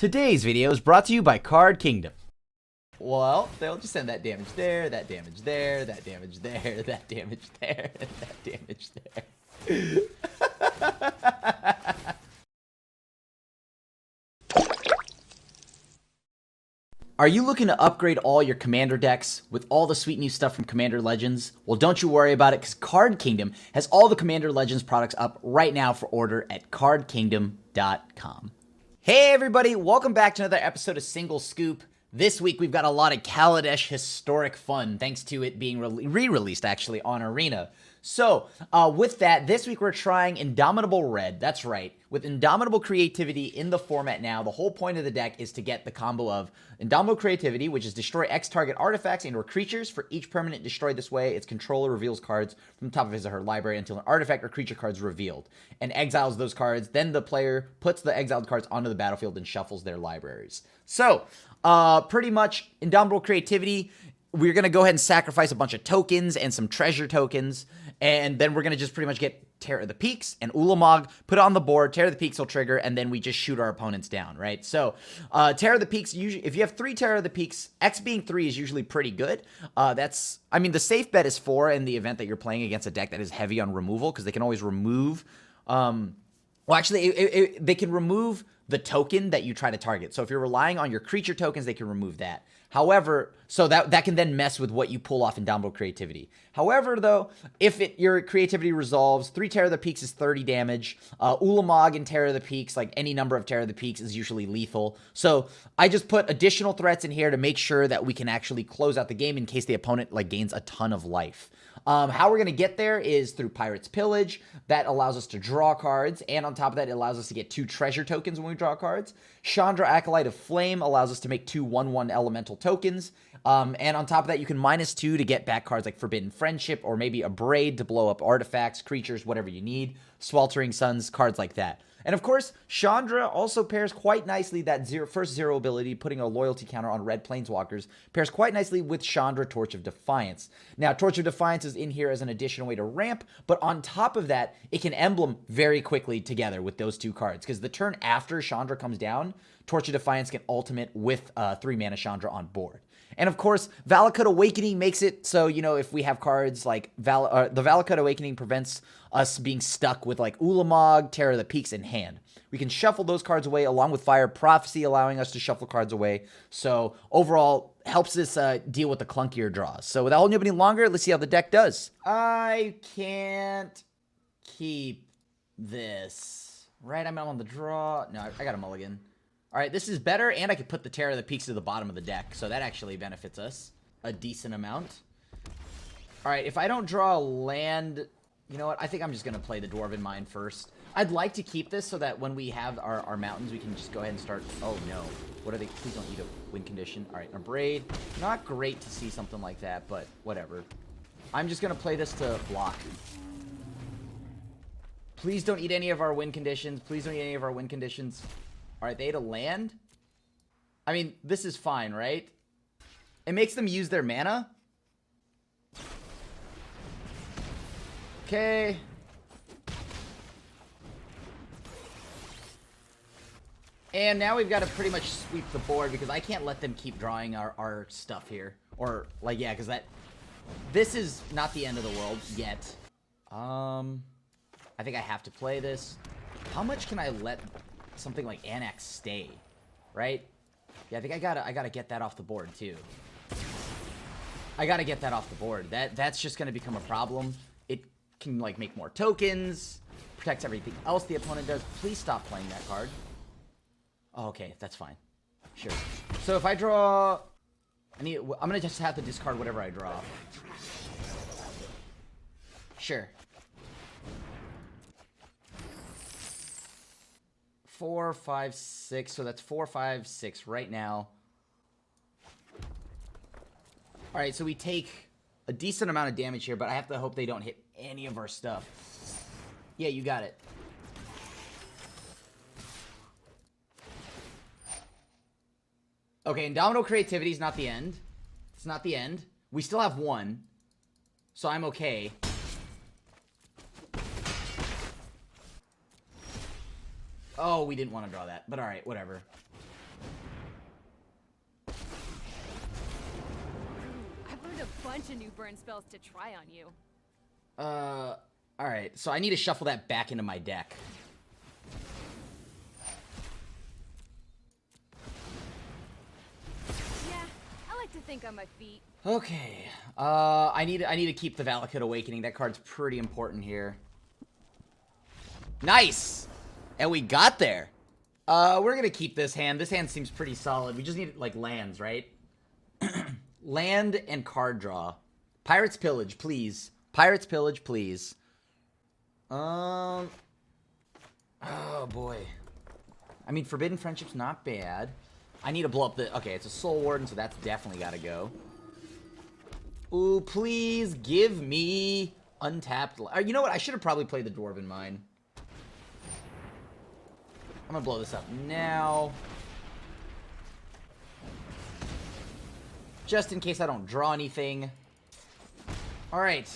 Today's video is brought to you by Card Kingdom. Well, they'll just send that damage there, that damage there, that damage there, that damage there, and that damage there. Are you looking to upgrade all your Commander decks with all the sweet new stuff from Commander Legends? Well, don't you worry about it, because Card Kingdom has all the Commander Legends products up right now for order at cardkingdom.com. Hey everybody, welcome back to another episode of Single Scoop. This week we've got a lot of Kaladesh historic fun, thanks to it being re-released actually on Arena. So, with that, this week we're trying Indomitable Red, that's right. With Indomitable Creativity in the format now, the whole point of the deck is to get the combo of Indomitable Creativity, which is destroy X target artifacts and or creatures. For each permanent destroyed this way, its controller reveals cards from the top of his or her library until an artifact or creature card is revealed, and exiles those cards. Then the player puts the exiled cards onto the battlefield and shuffles their libraries. So, pretty much Indomitable Creativity, we're going to go ahead and sacrifice a bunch of tokens and some treasure tokens, and then we're going to just pretty much get Terror of the Peaks and Ulamog, put it on the board, Terror of the Peaks will trigger, and then we just shoot our opponents down, right? So, Terror of the Peaks, usually, if you have 3 Terror of the Peaks, X being 3 is usually pretty good. I mean, the safe bet is 4 in the event that you're playing against a deck that is heavy on removal, because they can always remove, well, actually, they can remove the token that you try to target. So if you're relying on your creature tokens, they can remove that. However, so that can then mess with what you pull off in Indomitable Creativity. However, though, if your creativity resolves, 3 Terror of the Peaks is 30 damage. Ulamog and Terror of the Peaks, like any number of Terror of the Peaks, is usually lethal. So I just put additional threats in here to make sure that we can actually close out the game in case the opponent gains a ton of life. How we're going to get there is through Pirate's Pillage. That allows us to draw cards, and on top of that, it allows us to get 2 treasure tokens when we draw cards. Chandra, Acolyte of Flame, allows us to make 2 1/1 elemental tokens. And on top of that, you can -2 to get back cards like Forbidden Friendship, or maybe a Braid to blow up artifacts, creatures, whatever you need. Sweltering Suns, cards like that. And of course, Chandra also pairs quite nicely, that first 0 ability, putting a loyalty counter on red planeswalkers, pairs quite nicely with Chandra Torch of Defiance. Now, Torch of Defiance is in here as an additional way to ramp, but on top of that, it can emblem very quickly together with those 2 cards, because the turn after Chandra comes down, Torch of Defiance can ultimate with 3 mana Chandra on board. And of course, Valakut Awakening makes it so, you know, if we have cards like the Valakut Awakening prevents us being stuck with like Ulamog, Terror of the Peaks in hand. We can shuffle those cards away along with Fire Prophecy, allowing us to shuffle cards away. So overall, helps us deal with the clunkier draws. So without holding up any longer, let's see how the deck does. I can't keep this. Right, I'm on the draw. No, I got a mulligan. All right, this is better, and I could put the Terror of the Peaks to the bottom of the deck, so that actually benefits us a decent amount. All right, if I don't draw a land, you know what? I think I'm just going to play the Dwarven Mine first. I'd like to keep this so that when we have our mountains, we can just go ahead and start. Oh, no. What are they? Please don't eat a win condition. All right, a Braid. Not great to see something like that, but whatever. I'm just going to play this to block. Please don't eat any of our win conditions. Please don't eat any of our win conditions. All right, they ate a land. I mean, this is fine, right? It makes them use their mana. Okay. And now we've got to pretty much sweep the board, because I can't let them keep drawing our stuff here. Or, like, yeah, because this is not the end of the world yet. I think I have to play this. How much can I let something like Annex stay, right? Yeah, I think I gotta get that off the board too. I gotta get that off the board. That's just gonna become a problem. It can like make more tokens, protects everything else the opponent does. Please stop playing that card. Oh, okay, that's fine. Sure. So if I draw, I'm gonna just have to discard whatever I draw. Sure. 4, 5, 6. So that's 4, 5, 6 right now. All right, so we take a decent amount of damage here, but I have to hope they don't hit any of our stuff. Yeah, you got it. Okay, Indomitable Creativity is not the end. It's not the end. We still have 1, so I'm okay. Oh, we didn't want to draw that, but all right, whatever. I've learned a bunch of new burn spells to try on you. Alright, so I need to shuffle that back into my deck. Yeah, I like to think on my feet. Okay, I need to keep the Valakut Awakening. That card's pretty important here. Nice! And we got there. We're gonna keep this hand. This hand seems pretty solid. We just need, like, lands, right? Land and card draw. Pirate's Pillage, please. Pirate's Pillage, please. Oh, boy. I mean, Forbidden Friendship's not bad. I need to blow up the... Okay, it's a Soul Warden, so that's definitely gotta go. Ooh, please give me untapped... You know what? I should have probably played the Dwarven Mine. I'm gonna blow this up now. Just in case I don't draw anything. Alright.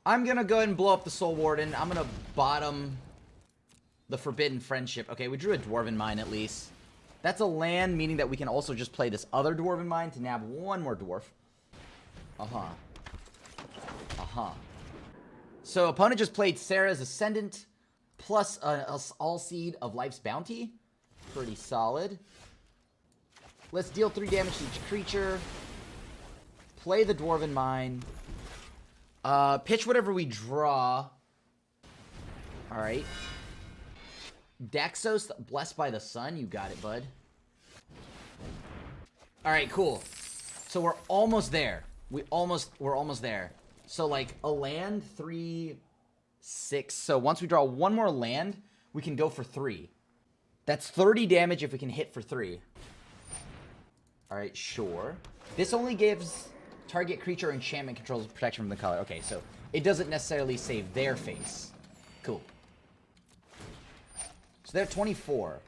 I'm gonna go ahead and blow up the Soul Warden. I'm gonna bottom the Forbidden Friendship. Okay, we drew a Dwarven Mine at least. That's a land, meaning that we can also just play this other Dwarven Mine to nab one more dwarf. Uh-huh. Uh-huh. So, opponent just played Sarah's Ascendant plus All Seed of Life's Bounty. Pretty solid. Let's deal 3 damage to each creature. Play the Dwarven Mine. Pitch whatever we draw. Alright. Daxos, Blessed by the Sun. You got it, bud. Alright, cool. So we're almost there. We're almost there. So, like, a land, 3, 6. So once we draw one more land, we can go for 3. That's 30 damage if we can hit for 3. Alright, sure. This only gives target creature or enchantment controls protection from the color. Okay, so it doesn't necessarily save their face. Cool. So they're 24.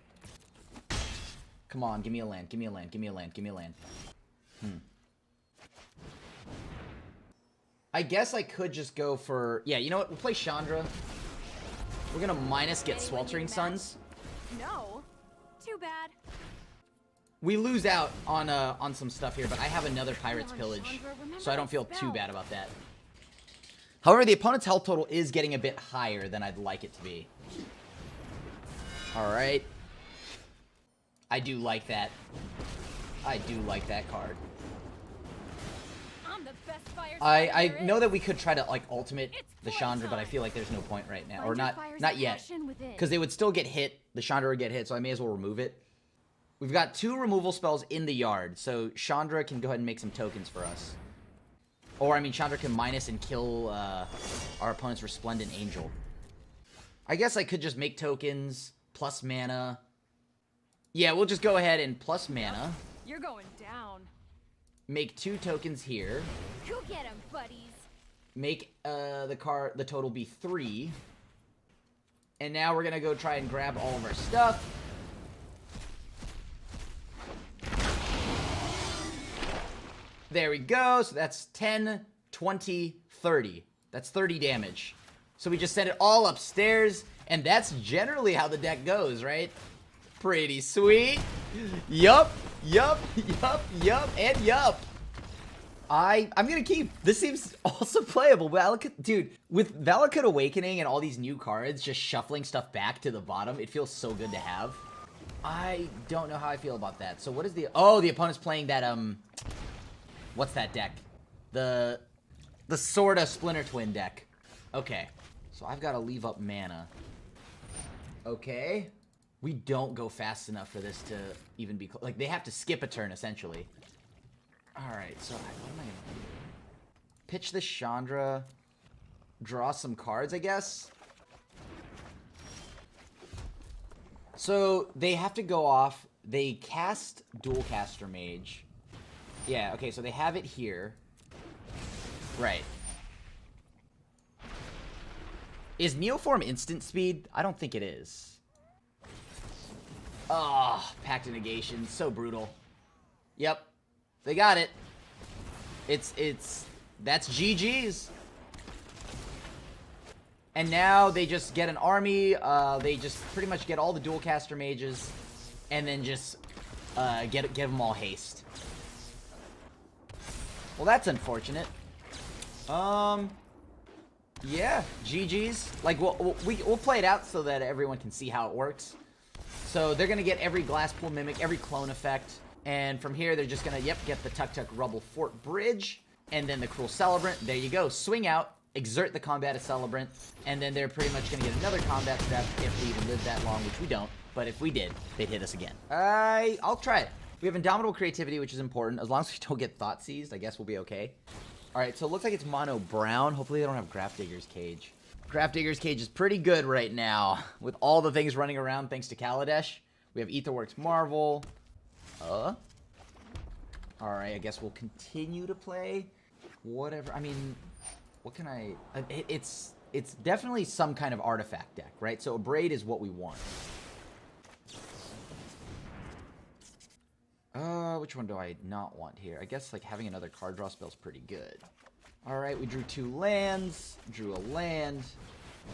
Come on, give me a land, give me a land, give me a land, give me a land. I guess I could just go for... Yeah, you know what? We'll play Chandra. We're gonna minus get Sweltering Suns. No. Too bad. We lose out on some stuff here, but I have another Pirate's Pillage, so I don't feel too bad about that. However, the opponent's health total is getting a bit higher than I'd like it to be. Alright. I do like that. I do like that card. I know that we could try to, like, ultimate the Chandra, but I feel like there's no point right now. Or not yet. Because they would still get hit. The Chandra would get hit, so I may as well remove it. We've got 2 removal spells in the yard, so Chandra can go ahead and make some tokens for us. Or, I mean, Chandra can minus and kill our opponent's Resplendent Angel. I guess I could just make tokens, plus mana. Yeah, we'll just go ahead and plus mana. You're going down. Make 2 tokens here. Go get him, buddies. Make the total be 3. And now we're gonna go try and grab all of our stuff. There we go. So that's 10, 20, 30. That's 30 damage. So we just send it all upstairs, and that's generally how the deck goes, right? Pretty sweet. Yup, yup, yup, yup, and yup. I'm gonna keep. This seems also playable. Valakut, dude, with Valakut Awakening and all these new cards, just shuffling stuff back to the bottom, it feels so good to have. I don't know how I feel about that. So what is the... Oh, the opponent's playing that, what's that deck? The sorta Splinter Twin deck. Okay. So I've got to leave up mana. Okay. We don't go fast enough for this to even be... Like, they have to skip a turn, essentially. Alright, so what am I going to do? Pitch the Chandra. Draw some cards, I guess. So, they have to go off. They cast Dualcaster Mage. Yeah, okay, so they have it here. Right. Is Neoform instant speed? I don't think it is. Oh, Pact of Negation. So brutal. Yep. They got it. That's GG's. And now they just get an army. They just pretty much get all the Dualcaster Mages. And then just give them all haste. Well, that's unfortunate. Yeah, GG's. Like, we'll play it out so that everyone can see how it works. So they're gonna get every Glasspool Mimic, every clone effect, and from here they're just gonna, get the Tuk Tuk Rubble Fort Bridge, and then the Cruel Celebrant. There you go. Swing out, exert the Combative Celebrant, and then they're pretty much gonna get another combat step if we even live that long, which we don't. But if we did, they'd hit us again. I'll try it. We have Indomitable Creativity, which is important. As long as we don't get Thought Seized, I guess we'll be okay. Alright, so it looks like it's mono brown. Hopefully they don't have Grafdigger's Cage. Grafdigger's Cage is pretty good right now, with all the things running around thanks to Kaladesh. We have Aetherworks Marvel. Alright, I guess we'll continue to play. Whatever, I mean, what can I... It's definitely some kind of artifact deck, right? So a Braid is what we want. Which one do I not want here? I guess, like, having another card draw spell is pretty good. Alright, we drew 2 lands, drew a land,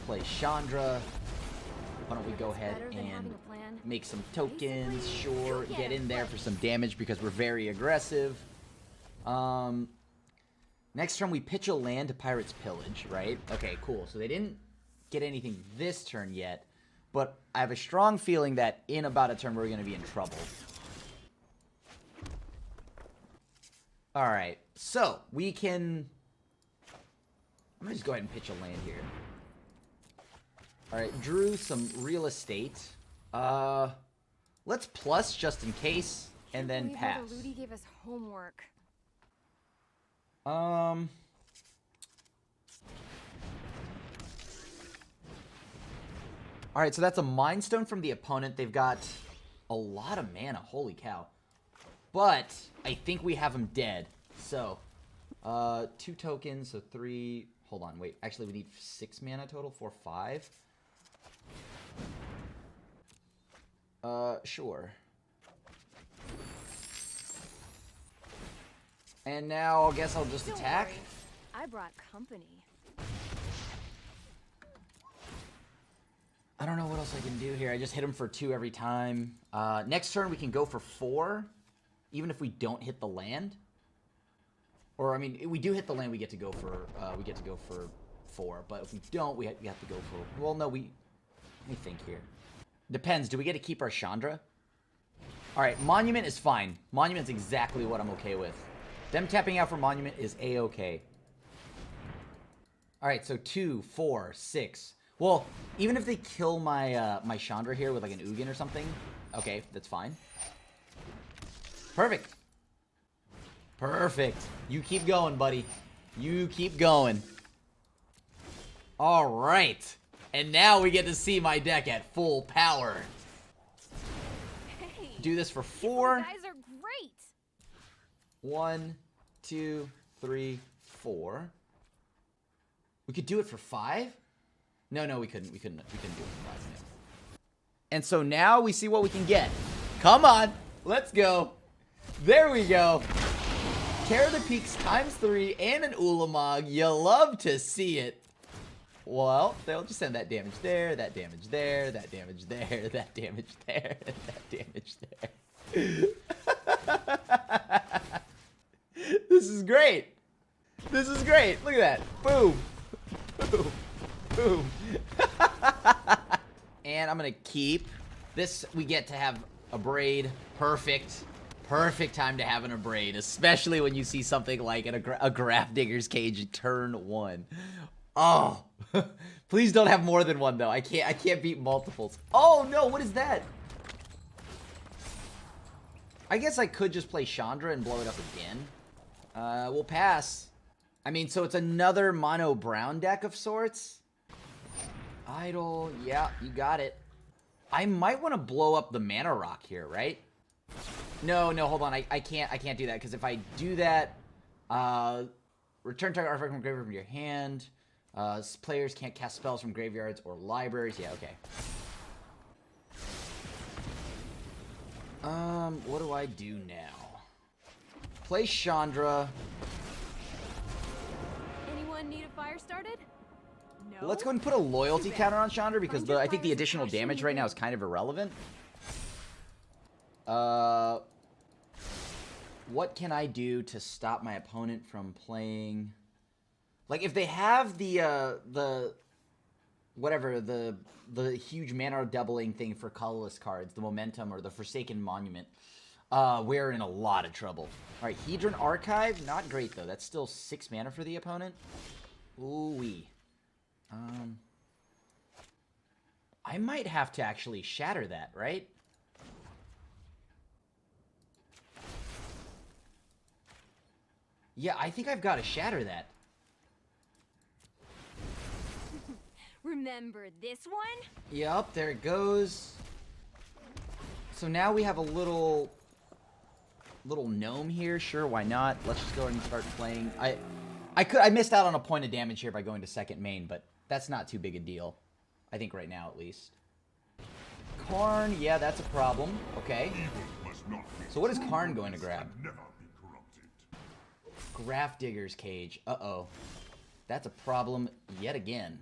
play Chandra. Why don't we go ahead and make some tokens, sure, get in there for some damage because we're very aggressive. Next turn we pitch a land to Pirate's Pillage, right? Okay, cool. So they didn't get anything this turn yet, but I have a strong feeling that in about a turn we're going to be in trouble. Alright, so we can... I'm going to just go ahead and pitch a land here. Alright, drew some real estate. Let's plus just in case, and then pass. Ludi gave us homework. Alright, so that's a Mind Stone from the opponent. They've got a lot of mana, holy cow. But I think we have them dead. So, 2 tokens, so 3... Hold on, wait. Actually, we need 6 mana total, 4, 5. Sure. And now, I guess I'll just attack. Don't worry. I brought company. I don't know what else I can do here. I just hit him for 2 every time. Next turn, we can go for 4. Even if we don't hit the land, or I mean, if we do hit the land, we get to go for 4. But if we don't, we have to go for. Well, no, let me think here. Depends. Do we get to keep our Chandra? All right, Monument is fine. Monument's exactly what I'm okay with. Them tapping out for Monument is a-okay. All right, so 2, 4, 6. Well, even if they kill my my Chandra here with like an Ugin or something, okay, that's fine. Perfect. Perfect. You keep going, buddy. You keep going. All right. And now we get to see my deck at full power. Hey, do this for 4. You guys are great. 1, 2, 3, 4. We could do it for 5? No, we couldn't. We couldn't do it for 5. No. And so now we see what we can get. Come on. Let's go. There we go. Terror the Peaks ×3 and an Ulamog. You love to see it. Well, they'll just send that damage there, that damage there, that damage there, that damage there, that damage there. This is great. This is great. Look at that. Boom. Boom. Boom. And I'm going to keep this. We get to have a Braid. Perfect. Perfect time to have an Abrade, especially when you see something like a Grafdigger's Cage turn 1. Oh, please don't have more than one though. I can't beat multiples. Oh no, what is that? I guess I could just play Chandra and blow it up again. We'll pass. I mean, so it's another mono brown deck of sorts. Idol, yeah, you got it. I might want to blow up the Mana Rock here, right? No, hold on. I can't do that because if I do that, return target artifact from graveyard from your hand. Players can't cast spells from graveyards or libraries. Yeah, okay. What do I do now? Play Chandra. Anyone need a fire started? No. Let's go ahead and put a loyalty counter on Chandra because I think the additional damage right now is kind of irrelevant. What can I do to stop my opponent from playing? Like, if they have the huge mana doubling thing for colorless cards, the Momentum or the Forsaken Monument, we're in a lot of trouble. All right, Hedron Archive, not great though. That's still 6 mana for the opponent. Ooh-wee. I might have to actually shatter that, right? Yeah, I think I've got to shatter that. Remember this one? Yep, there it goes. So now we have a little gnome here. Sure, why not? Let's just go ahead and start playing. I missed out on a point of damage here by going to second main, but that's not too big a deal. I think right now, at least. Karn, yeah, that's a problem. Okay. So what is Karn going to grab? Grafdigger's Cage. Uh-oh. That's a problem yet again.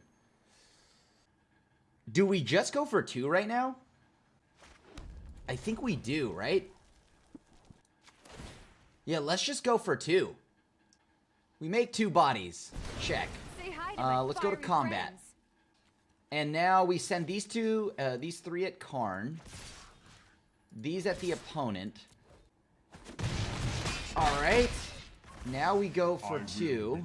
Do we just go for 2 right now? I think we do, right? Yeah, let's just go for 2. We make 2 bodies. Check. Say hi to my let's go to fiery combat. friends. And now we send these 3 at Karn. These at the opponent. Alright. Now we go for 2.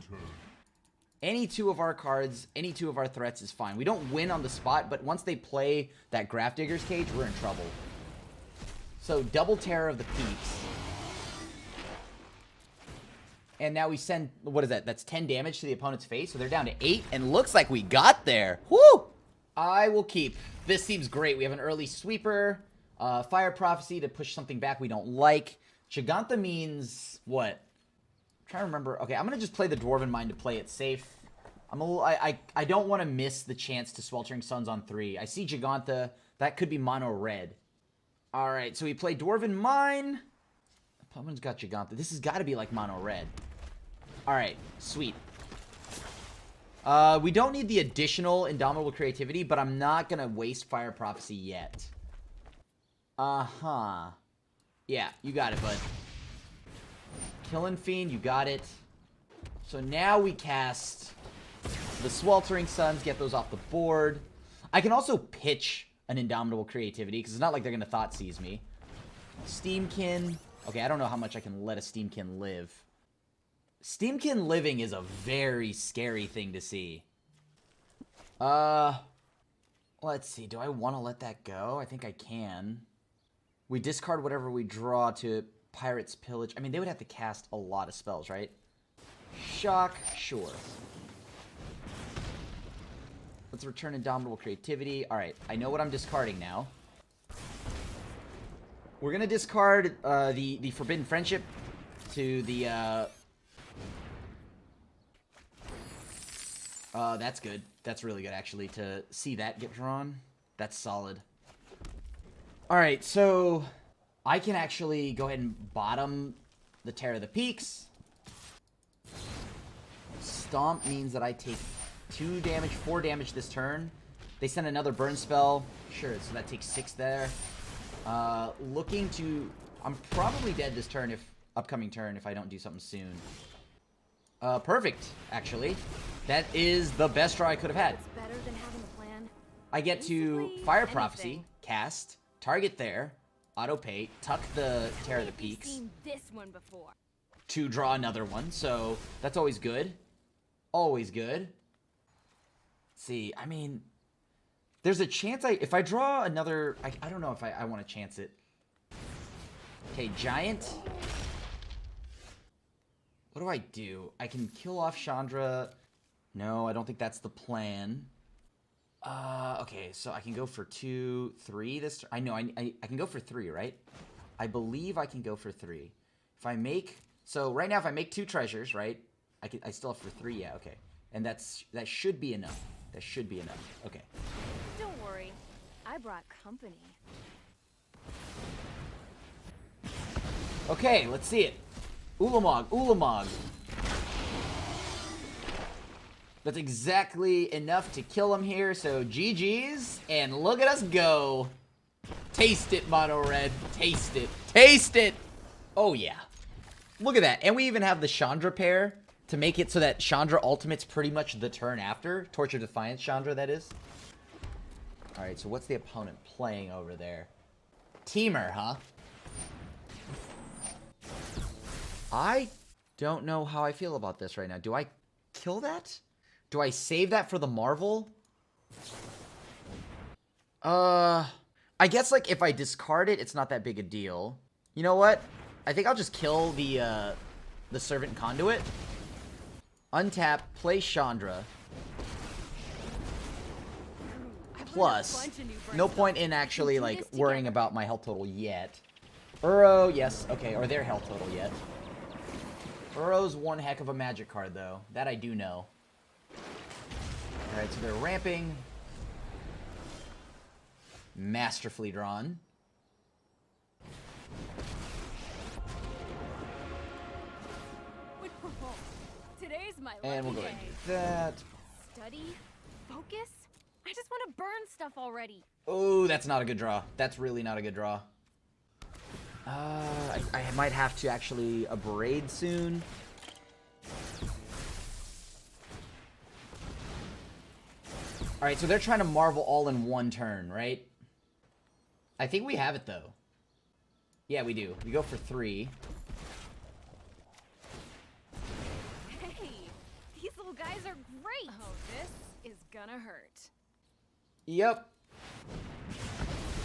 Any 2 of our cards, any 2 of our threats is fine. We don't win on the spot, but once they play that Grafdigger's Cage, we're in trouble. So, double Terror of the Peaks. And now we send, what is that? That's 10 damage to the opponent's face, so they're down to 8, and looks like we got there. Woo! I will keep. This seems great. We have an early sweeper, Fire Prophecy to push something back we don't like. Giganta means what? I'm trying to remember. Okay, I'm going to just play the Dwarven Mine to play it safe. I don't want to miss the chance to Sweltering Suns on 3. I see Giganta. That could be mono red. Alright, so we play Dwarven Mine. Opponent's got Giganta. This has got to be like mono red. Alright, sweet. We don't need the additional Indomitable Creativity, but I'm not going to waste Fire Prophecy yet. Uh-huh. Yeah, you got it, bud. Killing Fiend, you got it. So now we cast the Sweltering Suns, get those off the board. I can also pitch an Indomitable Creativity, because it's not like they're going to Thought Seize me. Steamkin. Okay, I don't know how much I can let a Steamkin live. Steamkin living is a very scary thing to see. Let's see. Do I want to let that go? I think I can. We discard whatever we draw to Pirate's Pillage. I mean, they would have to cast a lot of spells, right? Shock, sure. Let's return Indomitable Creativity. Alright, I know what I'm discarding now. We're going to discard the Forbidden Friendship to the... that's good. That's really good, actually, to see that get drawn. That's solid. Alright, so I can actually go ahead and bottom the Terror of the Peaks. Stomp means that I take 2 damage, 4 damage this turn. They send another burn spell. Sure, so that takes 6 there. Looking to... I'm probably dead this turn, upcoming turn, if I don't do something soon. Perfect, actually. That is the best draw I could have had. It's better than having a plan. I get to Basically, Fire Prophecy, anything. cast, target there, auto pay, tuck the Terror of the I've Peaks seen this one before. to draw another one, so that's always good. Always good. See, I mean, there's a chance if I draw another, I don't know if I want to chance it. Okay, Giant. What do I do? I can kill off Chandra. No, I don't think that's the plan. Okay, so I can go for 2, 3 this... I know, I can go for 3, right? I believe I can go for 3. If I make... So, right now, if I make 2 treasures, right? I still have for 3, yeah, okay. And that should be enough. That should be enough. Okay. Don't worry, I brought company. Okay, let's see it. Ulamog, Ulamog. That's exactly enough to kill him here, so GG's, and look at us go. Taste it, Mono Red. Taste it. Taste it! Oh, yeah. Look at that. And we even have the Chandra pair to make it so that Chandra ultimate's pretty much the turn after. Torture Defiance Chandra, that is. Alright, so what's the opponent playing over there? Teamer, huh? I don't know how I feel about this right now. Do I kill that? Do I save that for the Marvel? I guess, like, if I discard it, it's not that big a deal. You know what? I think I'll just kill the Servant Conduit. Untap, play Chandra. Plus, no point in actually, like, worrying about my health total yet. Uro, yes, okay, or their health total yet. Uro's one heck of a magic card, though. That I do know. Alright, so they're ramping. Masterfully drawn. Today's my And we'll go ahead and do that. Study? Focus? I just want to burn stuff already. Oh, that's not a good draw. That's really not a good draw. I might have to actually abrade soon. Alright, so they're trying to Marvel all in one turn, right? I think we have it, though. Yeah, we do. We go for 3. Hey, these little guys are great. Oh, this is gonna hurt. Yep.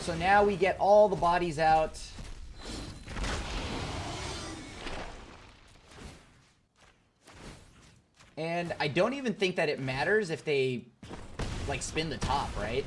So now we get all the bodies out. And I don't even think that it matters if they, like, spin the top, right?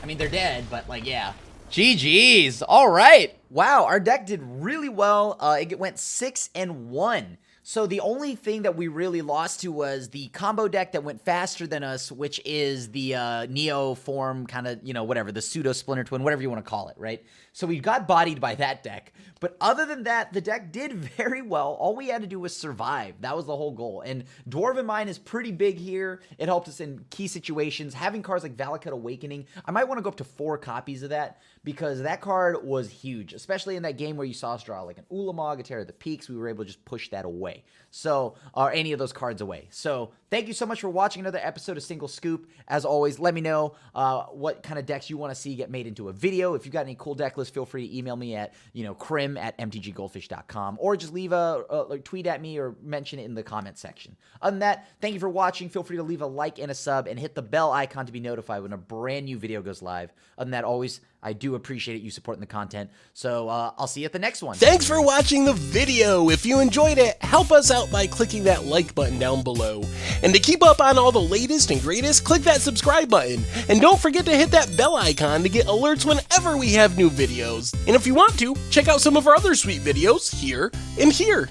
I mean, they're dead, but, like, yeah. GG's. All right. Wow, our deck did really well. It went 6-1. So the only thing that we really lost to was the combo deck that went faster than us, which is the Neo form kind of, you know, whatever, the pseudo Splinter Twin, whatever you want to call it, right? So we got bodied by that deck. But other than that, the deck did very well. All we had to do was survive. That was the whole goal. And Dwarven Mine is pretty big here. It helped us in key situations. Having cards like Valakut Awakening, I might want to go up to 4 copies of that because that card was huge, especially in that game where you saw us draw like an Ulamog, a Terror of the Peaks. We were able to just push that away. So, or any of those cards away. So, thank you so much for watching another episode of Single Scoop. As always, let me know what kind of decks you want to see get made into a video. If you got any cool deck lists, feel free to email me at, crim@mtggoldfish.com or just leave a tweet at me or mention it in the comment section. Other than that, thank you for watching. Feel free to leave a like and a sub and hit the bell icon to be notified when a brand new video goes live. Other than that, always, I do appreciate you supporting the content. So, I'll see you at the next one. Thanks for watching the video. If you enjoyed it, help us out by clicking that like button down below. And to keep up on all the latest and greatest, click that subscribe button. And don't forget to hit that bell icon to get alerts whenever we have new videos. And if you want to, check out some of our other sweet videos here and here.